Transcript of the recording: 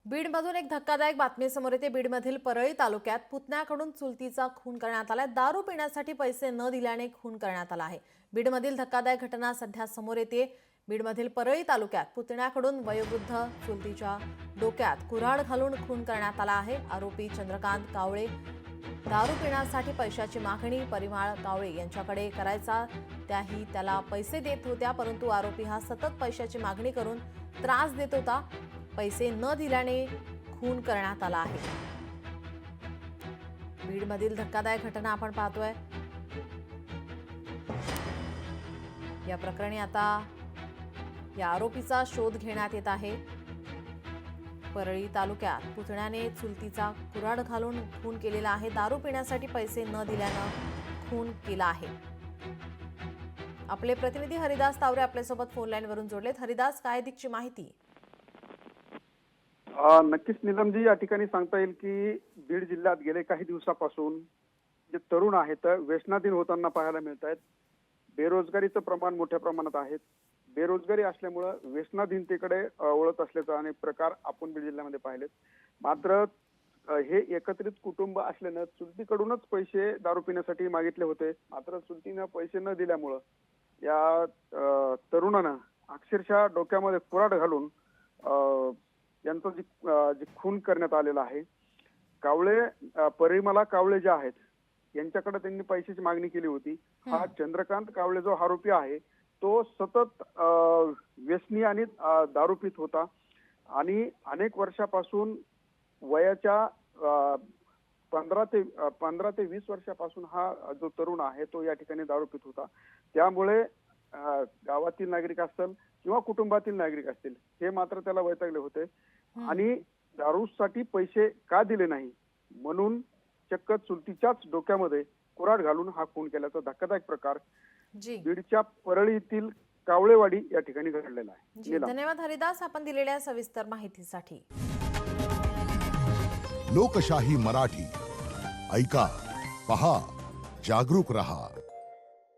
बीडमधून एक धक्कादायक बातमी समोर येते। बीडमधील परळी तालुक्यात पुतण्याकडून चुलतीचा खून करण्यात आला। दारू पिण्यासाठी पैसे न दिल्याने खून करण्यात आला आहे। बीडमधील धक्कादायक घटना सध्या समोर येते। बीडमधील परळी तालुक्यात पुतण्याकडून वयोवृद्ध चुलतीच्या डोक्यात कुऱ्हाड घालून खून करण्यात आला आहे। आरोपी चंद्रकांत कावळे दारू पिण्यासाठी पैशाची मागणी परिमळ कावळे यांच्याकडे करायचा। त्याही त्याला पैसे देत होत्या, परंतु आरोपी हा सतत पैशाची मागणी करून त्रास देत होता। पैसे न दिल्याने खून करण्यात आला आहे। बीडमधील धक्कादायक घटना आपण पाहतोय। या प्रकरणी आता या आरोपीचा शोध घेण्यात येत आहे। परळी तालुक्यात पुतण्याने चुलतीचा कुऱ्हाड घालून खून केलेला आहे। दारू पिण्यासाठी पैसे न दिल्याने खून केला आहे। आपले प्रतिनिधी हरिदास तावरे आपल्यासोबत फोन लाईन वरून जोडलेत। हरिदास, काय अधिकची माहिती? नक्कीच नीलमजी, या ठिकाणी सांगता येईल की बीड जिल्ह्यात गेले काही दिवसापासून जे तरुण आहेत व्यसनाधीन होताना पाहायला मिळत आहेत। बेरोजगारीचं प्रमाण मोठ्या प्रमाणात आहे। बेरोजगारी असल्यामुळे व्यसनाधीनतेकडे वळत असल्याचा अनेक प्रकार आपण बीड जिल्ह्यामध्ये पाहिलेत। मात्र हे एकत्रित कुटुंब असल्यानं चुलतीकडूनच पैसे दारू पिण्यासाठी मागितले होते। मात्र चुलतीनं पैसे न दिल्यामुळं या तरुणानं अक्षरशः डोक्यामध्ये कुऱ्हाड घालून यांचा जी खून करण्यात आलेला आहे। कावळे परिमला कावळे जे आहेत यांच्याकडे त्यांनी पैशाची मागणी केली होती। हा चंद्रकांत कावळे जो आरोपी आहे तो सतत व्यसनी आणि दारू पित होता आणि अनेक वर्षापासून वयाच्या 15 ते 20 वर्षापासून हा जो तरुण आहे तो या ठिकाणी दारू पित होता। त्यामुळे गावातील नागरिक असतील किंवा कुटुंबातील नागरिक असतील हे मात्र त्याला वैतागले होते आणि दारूसाठी पैसे का दिले नाही म्हणून चक्क चुलतीच्याच डोक्यामध्ये कुऱ्हाड घालून हा खून केल्याचा धक्कादायक प्रकार बीडच्या परळीतील कावळेवाडी या ठिकाणी घडलेला आहे। धन्यवाद हरिदास, आपण दिलेल्या सविस्तर माहितीसाठी। लोकशाही मराठी ऐका, पहा, जागरूक रहा।